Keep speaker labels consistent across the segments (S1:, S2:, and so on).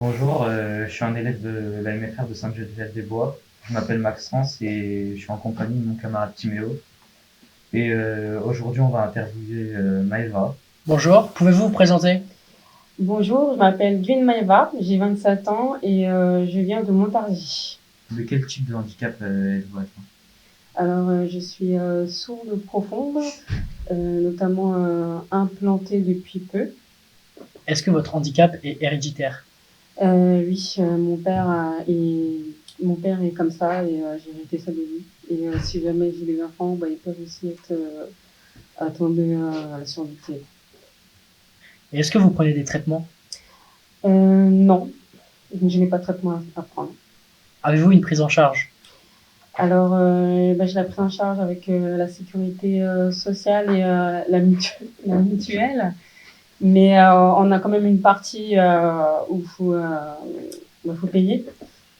S1: Bonjour, je suis un élève de la MFR de Sainte-Geneviève-des-Bois. Je m'appelle Maxence et je suis en compagnie de mon camarade Timéo. Et aujourd'hui, on va interviewer Maëva.
S2: Bonjour, pouvez-vous vous présenter?
S3: Bonjour, je m'appelle Gwyn Maeva, j'ai 27 ans et je viens de Montargis.
S1: De quel type de handicap êtes-vous atteint?
S3: Alors, je suis sourde profonde, notamment implantée depuis peu.
S2: Est-ce que votre handicap est héréditaire?
S3: Oui, mon père est comme ça et j'ai hérité ça de lui. Et si jamais j'ai des enfants, bah, ils peuvent aussi être atteints de la surdité.
S2: Et est-ce que vous prenez des traitements?
S3: Non, je n'ai pas de traitement à prendre.
S2: Avez-vous une prise en charge?
S3: Alors, bah, je la pris en charge avec la sécurité sociale et la mutuelle. Mais on a quand même une partie où faut payer.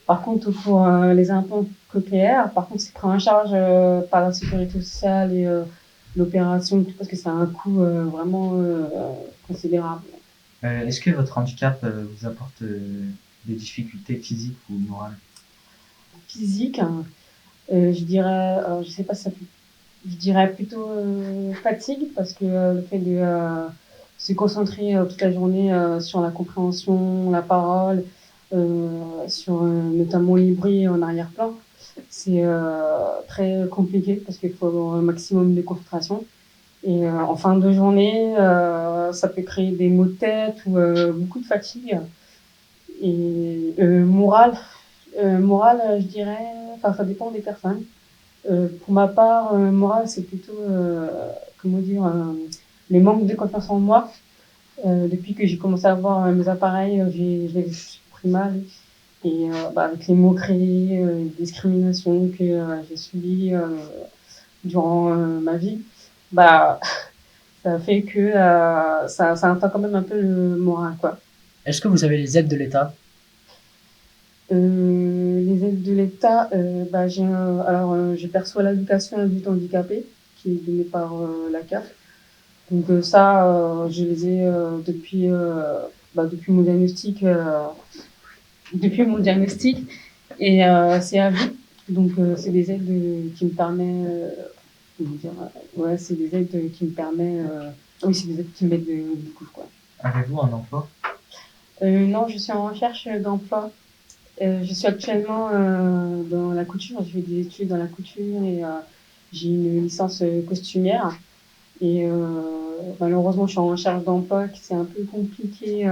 S3: Par contre, pour les implants cochléaires, par contre, c'est pris en charge par la sécurité sociale et l'opération, parce que ça a un coût vraiment considérable.
S1: Est-ce que votre handicap vous apporte des difficultés physiques ou morales?
S3: Physique, hein, je dirais, je sais pas si ça peut, je dirais plutôt fatigue, parce que le fait de se concentrer toute la journée sur la compréhension, la parole, sur notamment les bruits en arrière-plan, c'est très compliqué parce qu'il faut avoir un maximum de concentration. Et en fin de journée, ça peut créer des maux de tête ou beaucoup de fatigue. Et morale, je dirais, enfin ça dépend des personnes. Pour ma part, morale, c'est plutôt, comment dire, les manques de confiance en moi. Depuis que j'ai commencé à avoir mes appareils, je les pris mal. Et bah, avec les moqueries, les discriminations que j'ai subies durant ma vie, bah, ça fait que ça atteint quand même un peu le moral, quoi.
S2: Est-ce que vous avez les aides de l'État?
S3: Les aides de l'État, bah, je perçois l'allocation adulte handicapé qui est donnée par la CAF. Donc ça, je les ai depuis mon diagnostic, et c'est à vie. Donc c'est des aides qui me permettent, comment dire, ouais, c'est des aides qui me permettent, oui, c'est des aides qui m'aident beaucoup, quoi.
S1: Avez-vous un emploi?
S3: Non, je suis en recherche d'emploi. Je suis actuellement dans la couture. Je fais des études dans la couture et j'ai une licence costumière. Et malheureusement, je suis en recherche d'emploi, que c'est un peu compliqué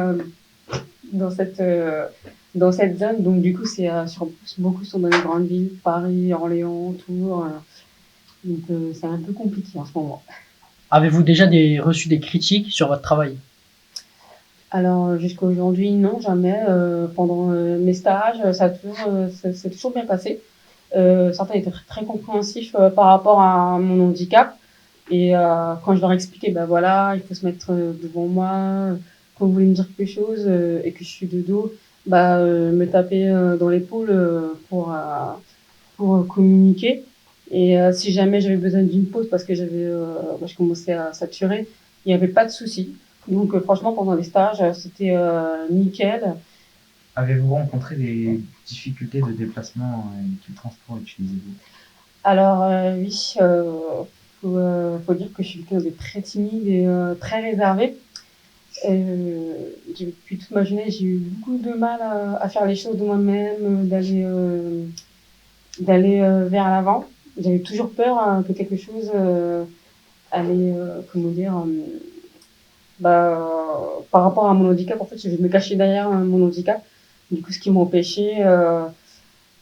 S3: dans cette euh, dans cette zone. Donc du coup, c'est beaucoup sont dans les grandes villes, Paris, Orléans, Tours. Donc c'est un peu compliqué en ce moment.
S2: Avez-vous déjà reçu des critiques sur votre travail?
S3: Alors jusqu'à aujourd'hui, non, jamais. Pendant mes stages, ça s'est toujours bien passé. Certains étaient très compréhensifs par rapport à mon handicap. Et quand je leur expliquais, ben voilà, il faut se mettre devant moi, quand vous voulez me dire quelque chose et que je suis de dos, bah me taper dans l'épaule pour communiquer. Et si jamais j'avais besoin d'une pause parce que je commençais à saturer, il n'y avait pas de souci. Donc franchement, pendant les stages, c'était nickel.
S1: Avez-vous rencontré des difficultés de déplacement et quel transport utilisez-vous?
S3: Alors oui, faut dire que je suis quelqu'un de très timide et très réservé. Depuis toute ma jeunesse, j'ai eu beaucoup de mal à faire les choses de moi-même, d'aller vers l'avant. J'avais toujours peur que quelque chose allait, comment dire, par rapport à mon handicap. En fait, je me cachais derrière mon handicap. Du coup, ce qui m'empêchait,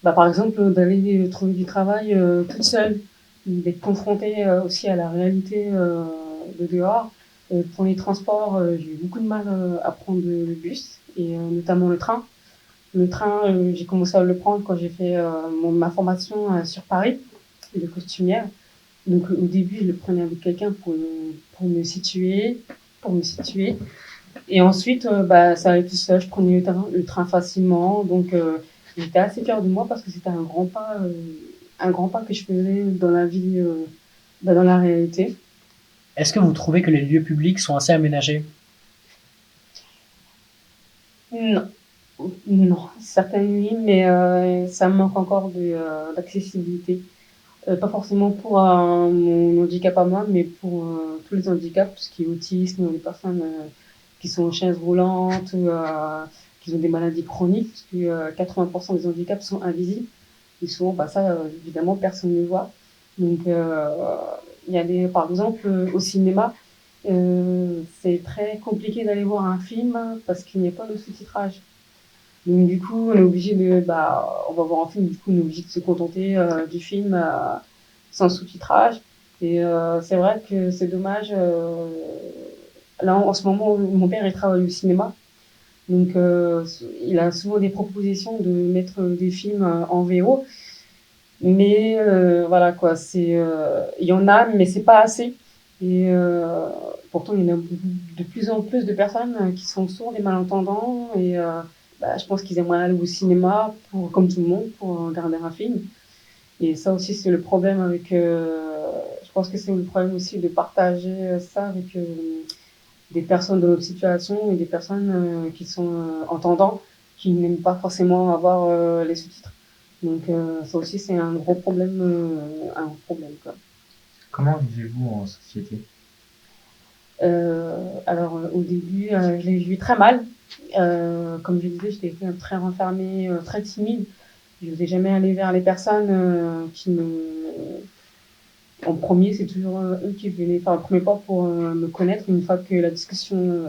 S3: par exemple, d'aller trouver du travail toute seule, d'être confrontée aussi à la réalité de dehors. Pour les transports, j'ai eu beaucoup de mal à prendre le bus et notamment le train. Le train, j'ai commencé à le prendre quand j'ai fait ma formation sur Paris, de costumière. Donc au début, je le prenais avec quelqu'un pour me situer, pour me situer. Et ensuite, ça allait tout seul. Je prenais le train facilement. Donc j'étais assez fière de moi parce que c'était un grand pas que je faisais dans la vie, dans la réalité.
S2: Est-ce que vous trouvez que les lieux publics sont assez aménagés?
S3: Non. Non, certaines oui, mais ça me manque encore d'accessibilité. Pas forcément pour mon handicap à moi, mais pour tous les handicaps, tout ce qui est autisme, les personnes qui sont en chaise roulante, qui ont des maladies chroniques, parce que 80% des handicaps sont invisibles. Et souvent, bah, ça, évidemment, personne ne le voit. Donc, il y a par exemple, au cinéma, c'est très compliqué d'aller voir un film parce qu'il n'y a pas de sous-titrage. Donc, du coup, on est obligé on va voir un film, du coup, on est obligé de se contenter du film sans sous-titrage. Et c'est vrai que c'est dommage. Là, en ce moment, mon père, il travaille au cinéma. Donc, il a souvent des propositions de mettre des films en VO. Mais voilà quoi, il y en a, mais c'est pas assez. Et pourtant, il y en a de plus en plus de personnes qui sont sourdes et malentendants. Et je pense qu'ils aimeraient aller au cinéma, comme tout le monde, pour regarder un film. Et ça aussi, c'est le problème avec. Je pense que c'est le problème aussi de partager ça avec des personnes de notre situation et des personnes qui sont entendants, qui n'aiment pas forcément avoir les sous-titres. Donc ça aussi, c'est un gros problème quoi.
S1: Comment vivez-vous en société?
S3: Alors au début, je l'ai vu très mal. Comme je disais, j'étais très renfermée, très timide. Je n'osais jamais aller vers les personnes qui me en premier, c'est toujours eux qui venaient faire le premier pas pour me connaître. Une fois que la discussion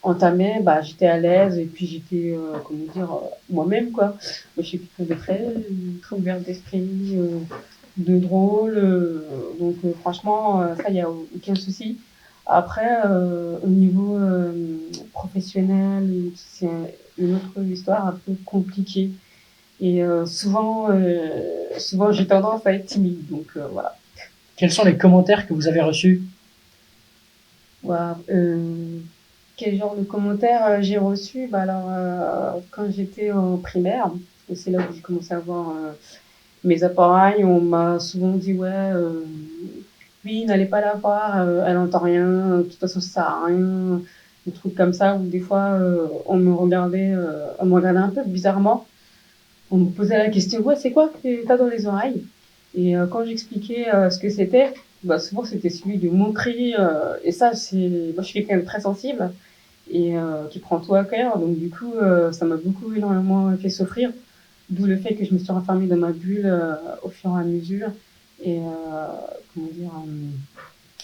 S3: entamée, bah, j'étais à l'aise et puis j'étais, comment dire, moi-même, quoi. Je suis quelqu'un de très ouvert d'esprit, de drôle. Donc, franchement, ça, il n'y a aucun souci. Après, au niveau professionnel, c'est une autre histoire un peu compliquée. Et souvent, j'ai tendance à être timide. Donc, voilà.
S2: Quels sont les commentaires que vous avez reçus?
S3: Voilà. Quel genre de commentaires j'ai reçu? Bah alors, quand j'étais en primaire, et c'est là où j'ai commencé à avoir mes appareils, on m'a souvent dit ouais, oui, n'allez pas la voir, elle entend rien, de toute façon ça sert à rien, des trucs comme ça, ou des fois on me regardait un peu bizarrement, on me posait la question ouais, c'est quoi que t'as dans les oreilles? Et quand j'expliquais ce que c'était, bah souvent c'était celui de moquerie, et ça moi je suis quelqu'un de très sensible et qui prend tout à cœur. Donc du coup, ça m'a beaucoup énormément fait souffrir. D'où le fait que je me suis renfermée dans ma bulle au fur et à mesure. Et comment dire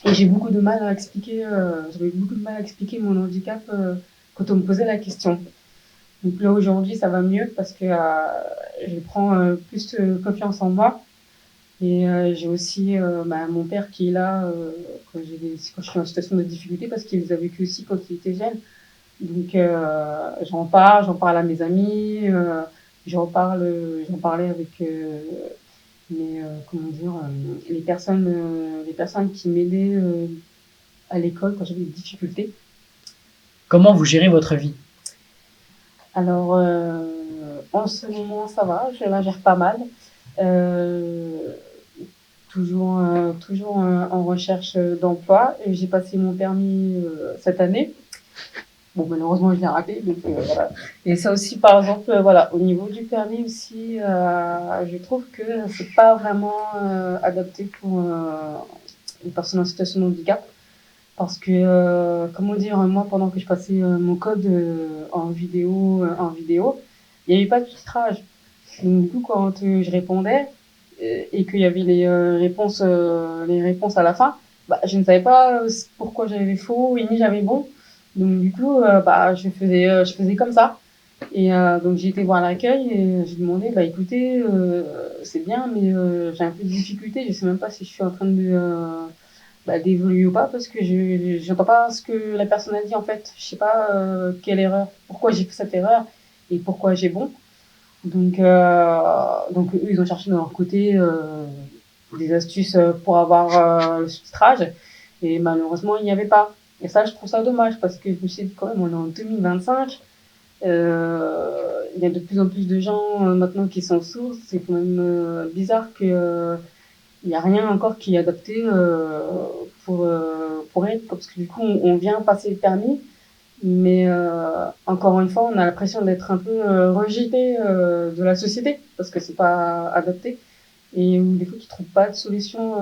S3: et j'ai beaucoup de mal à expliquer. J'avais beaucoup de mal à expliquer mon handicap quand on me posait la question. Donc là aujourd'hui, ça va mieux parce que je prends plus confiance en moi. Et j'ai aussi mon père qui est là quand je suis en situation de difficulté parce qu'il les a vécu aussi quand il était jeune. Donc j'en parle à mes amis, j'en parlais avec comment dire, les personnes qui m'aidaient à l'école quand j'avais des difficultés.
S2: Comment vous gérez votre vie?
S3: Alors en ce moment ça va, je la gère pas mal. Euh, toujours en recherche d'emploi. Et j'ai passé mon permis cette année. Bon, malheureusement, je l'ai raté, donc voilà. Et ça aussi, par exemple, voilà, au niveau du permis aussi, je trouve que c'est pas vraiment adapté pour une personne en situation de handicap. Parce que, comment dire, moi, pendant que je passais mon code en vidéo, il n'y avait pas de titrage. Donc, du coup, quand je répondais et qu'il y avait les réponses à la fin, bah, je ne savais pas pourquoi j'avais faux et ni j'avais bon. Donc, du coup, je faisais comme ça. Et donc, j'ai été voir l'accueil et j'ai demandé, bah, écoutez, c'est bien, mais j'ai un peu de difficulté. Je sais même pas si je suis en train d'évoluer ou pas parce que je n'entends pas ce que la personne a dit en fait. Je sais pas quelle erreur, pourquoi j'ai fait cette erreur et pourquoi j'ai bon. Donc eux, ils ont cherché de leur côté des astuces pour avoir le sous-titrage. Et malheureusement, il n'y avait pas. Et ça, je trouve ça dommage parce que je me suis dit quand même, on est en 2025. Il y a de plus en plus de gens maintenant qui sont sourds. C'est quand même bizarre que il n'y a rien encore qui est adapté pour être. Parce que du coup, on vient passer le permis Mais encore une fois, on a l'impression d'être un peu rejeté de la société parce que c'est pas adapté et des fois, ils trouvent pas de solution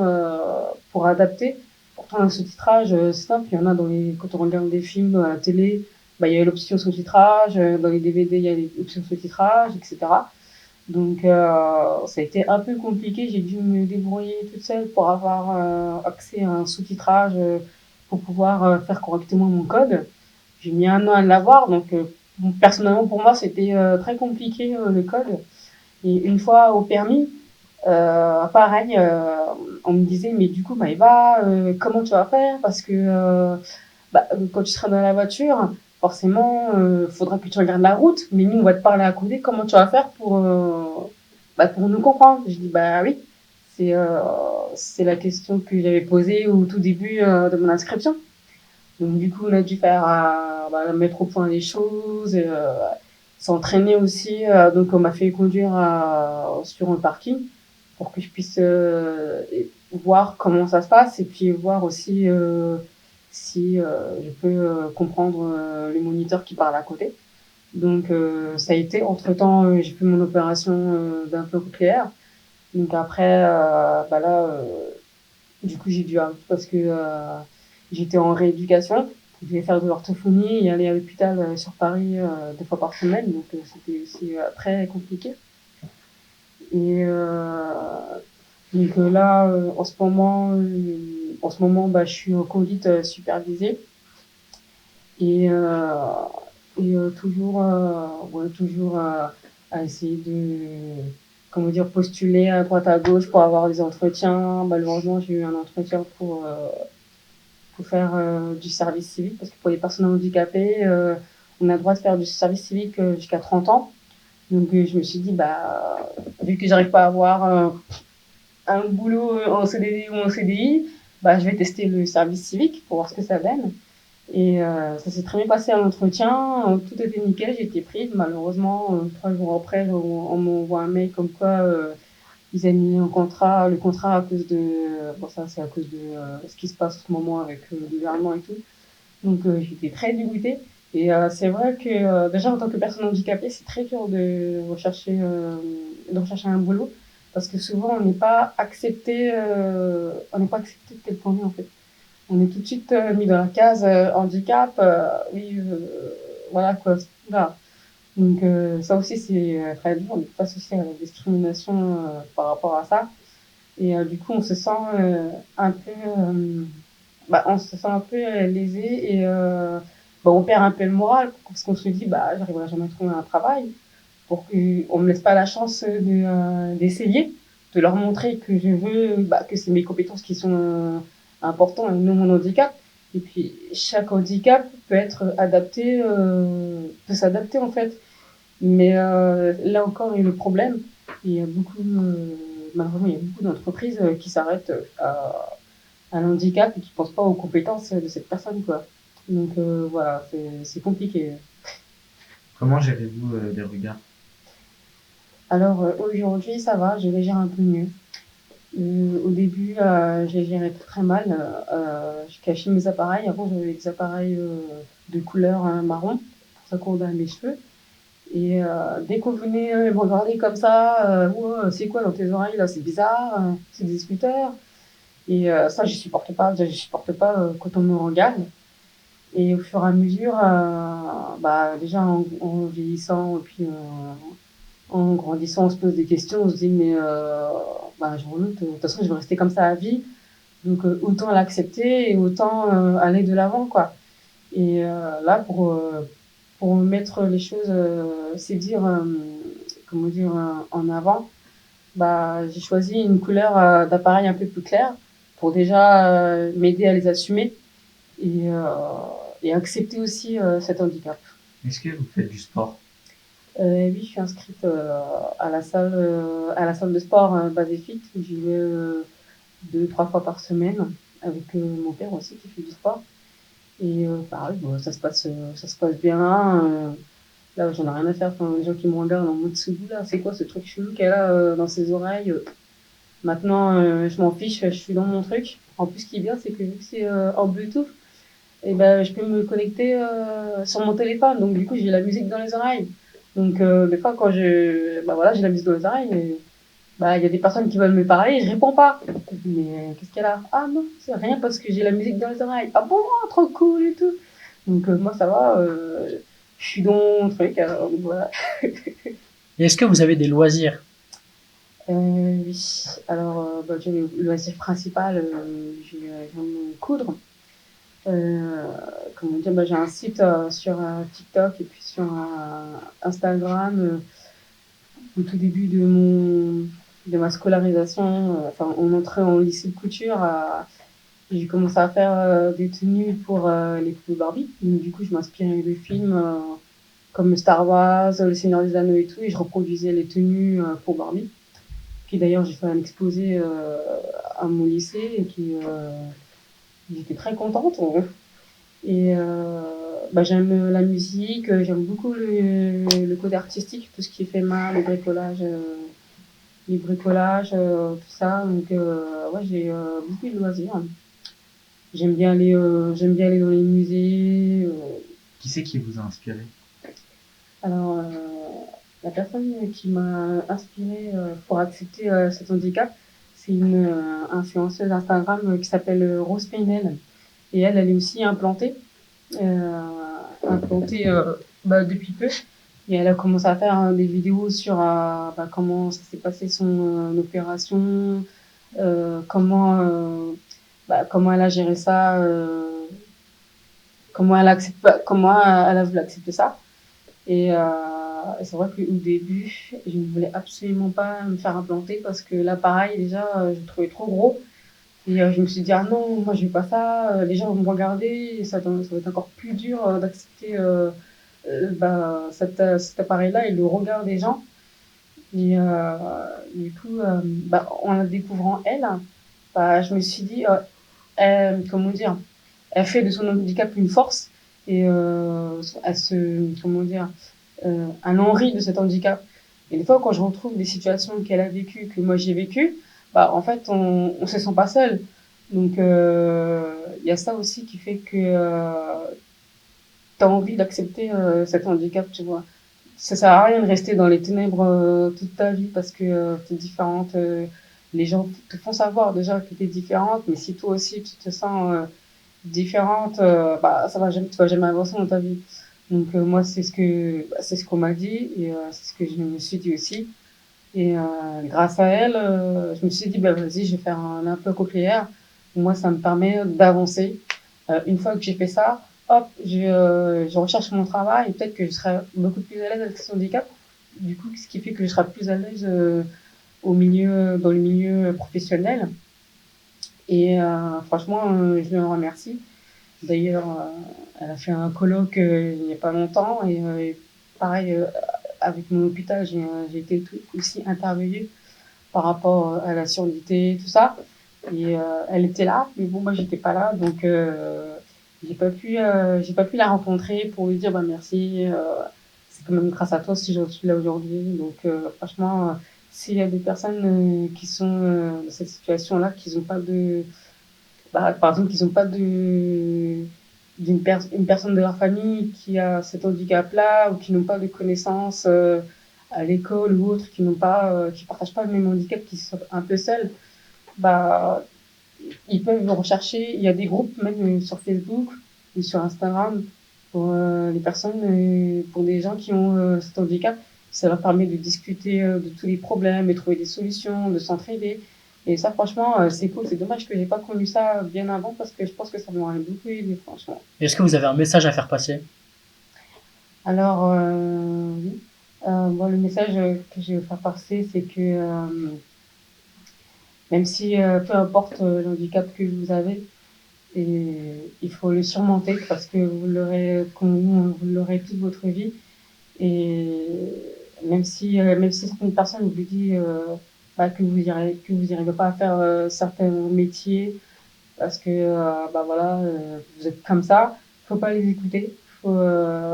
S3: pour adapter. Pourtant, un sous-titrage, c'est simple. Il y en a quand on regarde des films à la télé, bah, il y a l'option sous-titrage. Dans les DVD, il y a l'option sous-titrage, etc. Donc, ça a été un peu compliqué. J'ai dû me débrouiller toute seule pour avoir accès à un sous-titrage pour pouvoir faire correctement mon code. J'ai mis un an à l'avoir, donc personnellement pour moi c'était très compliqué le code. Et une fois au permis, pareil, on me disait mais du coup Maëva, comment tu vas faire parce que quand tu seras dans la voiture, forcément faudra que tu regardes la route, mais nous on va te parler à côté, comment tu vas faire pour nous comprendre. Je dis bah oui, c'est euh, c'est la question que j'avais posée au tout début de mon inscription. Donc du coup, on a dû faire mettre au point les choses, s'entraîner aussi. Donc on m'a fait conduire sur un parking pour que je puisse voir comment ça se passe et puis voir aussi si je peux comprendre les moniteurs qui parlent à côté. Donc ça a été entre-temps, j'ai fait mon opération d'un peu nucléaire. Donc après, là, du coup, j'ai dû arrêter parce que j'étais en rééducation. Je devais faire de l'orthophonie et aller à l'hôpital sur Paris 2 fois par semaine. Donc, c'était aussi très compliqué. Et là, en ce moment, je suis en conduite supervisée et, toujours, toujours à essayer de, comment dire, postuler à droite à gauche pour avoir des entretiens. Malheureusement, j'ai eu un entretien pour faire du service civique, parce que pour les personnes handicapées, on a le droit de faire du service civique jusqu'à 30 ans. Donc je me suis dit, vu que j'arrive pas à avoir un boulot en CDD ou en CDI, je vais tester le service civique pour voir ce que ça donne. Et ça s'est très bien passé à l'entretien, tout était nickel, j'ai été prise. Malheureusement, 3 jours après, on m'envoie un mail comme quoi ils annulaient le contrat à cause de, bon ça c'est à cause de ce qui se passe en ce moment avec le gouvernement et tout. Donc j'étais très dégoûtée. Et c'est vrai que déjà en tant que personne handicapée, c'est très dur de rechercher un boulot parce que souvent on n'est pas accepté tel qu'on est en fait. On est tout de suite mis dans la case handicap, oui, voilà quoi. Voilà. Donc ça aussi c'est très dur, on est face aussi à la discrimination par rapport à ça. Et du coup on se sent un peu lésé et on perd un peu le moral parce qu'on se dit j'arriverai jamais à trouver un travail pour qu'on me laisse pas la chance d'essayer, de leur montrer que je veux que c'est mes compétences qui sont importantes et non mon handicap. Et puis chaque handicap peut s'adapter en fait. Mais là encore, il y a le problème. Il y a malheureusement, il y a beaucoup d'entreprises qui s'arrêtent à l'handicap et qui ne pensent pas aux compétences de cette personne, quoi. Donc voilà, c'est compliqué.
S1: Comment gérez-vous les regards?
S3: Alors aujourd'hui, ça va, je les gère un peu mieux. Au début, je les gérais très mal. Je cachais mes appareils. Avant, j'avais des appareils de couleur marron pour s'accorder à mes cheveux. Et dès qu'on venait me regarder comme ça, ouais, c'est quoi dans tes oreilles là, c'est bizarre, c'est des scooters. Et ça, je supporte pas. Je supporte pas quand on me regarde. Et au fur et à mesure, déjà en vieillissant et puis en grandissant, on se pose des questions, on se dit mais de toute façon, je vais rester comme ça à vie. Donc autant l'accepter et autant aller de l'avant, quoi. Et là, pour mettre les choses, c'est dire, comment dire, en avant, j'ai choisi une couleur d'appareil un peu plus claire pour déjà m'aider à les assumer et, euh, et accepter aussi cet handicap.
S1: Est-ce que vous faites du sport?
S3: Oui, je suis inscrite à la salle de sport Basic où j'y vais 2, 3 fois par semaine avec mon père aussi qui fait du sport. Et pareil, ça se passe bien. Là, j'en ai rien à faire. Enfin, les gens qui me regardent en mode ce là, c'est quoi ce truc chelou qu'elle a dans ses oreilles. Maintenant, je m'en fiche, je suis dans mon truc. En plus, ce qui est bien, c'est que vu que c'est en Bluetooth, et ben, je peux me connecter sur mon téléphone. Donc, du coup, j'ai la musique dans les oreilles. Donc, des fois, quand bah voilà, j'ai la musique dans les oreilles, et, bah, il y a des personnes qui veulent me parler et je réponds pas. Je dis, mais qu'est-ce qu'elle a? Ah non, c'est rien parce que j'ai la musique dans les oreilles. Ah bon, trop cool et tout. Donc, moi, ça va, je suis dans mon truc, alors, donc, voilà.
S2: Et est-ce que vous avez des loisirs?
S3: Oui, alors, bah, j'ai le loisir principal, j'aime coudre. Euh, Comment dire, bah, j'ai un site sur TikTok et puis sur Instagram. Au tout début de ma scolarisation, enfin, en entrée en lycée de couture, j'ai commencé à faire des tenues pour les poupées Barbie. Donc, du coup, je m'inspirais de films comme Star Wars, Le Seigneur des Anneaux et tout, et je reproduisais les tenues pour Barbie. Puis d'ailleurs, j'ai fait un exposé à mon lycée et qui j'étais très contente. Et bah, j'aime la musique, j'aime beaucoup le côté artistique, tout ce qui est fait main, les bricolages, tout ça. Donc ouais, j'ai beaucoup de loisirs. J'aime bien aller dans les musées.
S1: Qui c'est qui vous a inspiré?
S3: Alors, la personne qui m'a inspirée pour accepter cet handicap, c'est une influenceuse Instagram qui s'appelle Rose Paynel. Et elle est aussi euh, implantée bah, depuis peu. Et elle a commencé à faire des vidéos sur bah, comment ça s'est passé son opération, comment elle a géré ça, comment elle a voulu accepter ça. Et c'est vrai qu'au début, je ne voulais absolument pas me faire implanter parce que l'appareil, déjà, je le trouvais trop gros. Et je me suis dit, ah non, moi je vais pas ça, les gens vont me regarder, et ça va être encore plus dur d'accepter bah, cet appareil-là et le regard des gens. Et du coup, bah, en la découvrant elle, bah, je me suis dit, comment dire, elle fait de son handicap une force et comment dire, elle en rit de cet handicap. Et des fois, quand je retrouve des situations qu'elle a vécues, que moi j'ai vécues, bah, en fait, on se sent pas seul. Donc, il y a ça aussi qui fait que tu as envie d'accepter cet handicap, tu vois. Ça sert à rien de rester dans les ténèbres toute ta vie parce que tu es différente. Les gens te font savoir déjà que tu es différente, mais si toi aussi tu te sens différente, bah, tu vas jamais avancer dans ta vie. Donc moi, c'est ce qu'on m'a dit et c'est ce que je me suis dit aussi. Et grâce à elle, je me suis dit, bah, vas-y, je vais faire un peu cochléaire. Moi, ça me permet d'avancer. Une fois que j'ai fait ça, hop, je recherche mon travail et peut-être que je serai beaucoup plus à l'aise avec ce handicap. Du coup, ce qui fait que je serai plus à l'aise dans le milieu professionnel. Et franchement, je lui en remercie. D'ailleurs, elle a fait un colloque il n'y a pas longtemps et pareil, avec mon hôpital, j'ai été aussi interviewée par rapport à la surdité, tout ça. Et elle était là, mais bon, moi, j'étais pas là, donc j'ai pas pu la rencontrer pour lui dire bah merci. C'est quand même grâce à toi si je suis là aujourd'hui. Donc franchement, s'il y a des personnes qui sont dans cette situation-là, qui n'ont pas de, bah, par exemple, qui n'ont pas une personne de leur famille qui a cet handicap-là ou qui n'ont pas de connaissances à l'école ou autre, qui partagent pas le même handicap, qui sont un peu seuls, bah, ils peuvent rechercher. Il y a des groupes même sur Facebook ou sur Instagram pour les personnes, pour des gens qui ont cet handicap. Ça leur permet de discuter de tous les problèmes, de trouver des solutions, de s'entraider. Et ça, franchement, c'est cool. C'est dommage que j'ai pas connu ça bien avant parce que je pense que ça m'aurait beaucoup aidé, franchement.
S2: Est-ce que vous avez un message à faire passer?
S3: Alors, oui. Moi, le message que je veux faire passer, c'est que même si peu importe l'handicap que vous avez, et il faut le surmonter parce que vous l'aurez toute votre vie. Et même si certaines personnes vous disent bah, que vous n'y arrivez pas à faire certains métiers parce que bah voilà, vous êtes comme ça, faut pas les écouter. Faut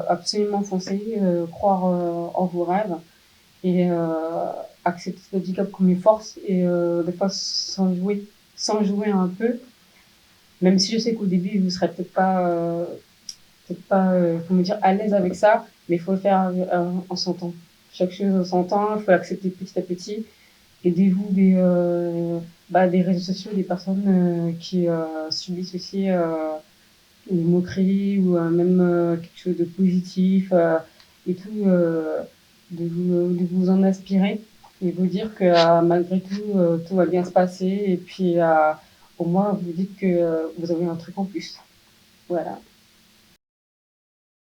S3: absolument foncer, croire en vos rêves et accepter ce handicap comme une force et des fois sans jouer un peu Même si je sais qu'au début, vous serez peut-être pas, comment dire, à l'aise avec ça, mais il faut le faire en son temps. Chaque chose en son temps, il faut l'accepter petit à petit. Aidez-vous des réseaux sociaux, des personnes qui subissent aussi une moquerie ou même quelque chose de positif et tout, de vous en inspirer et vous dire que malgré tout, tout va bien se passer et puis au moins vous dites que vous avez un truc en plus. Voilà.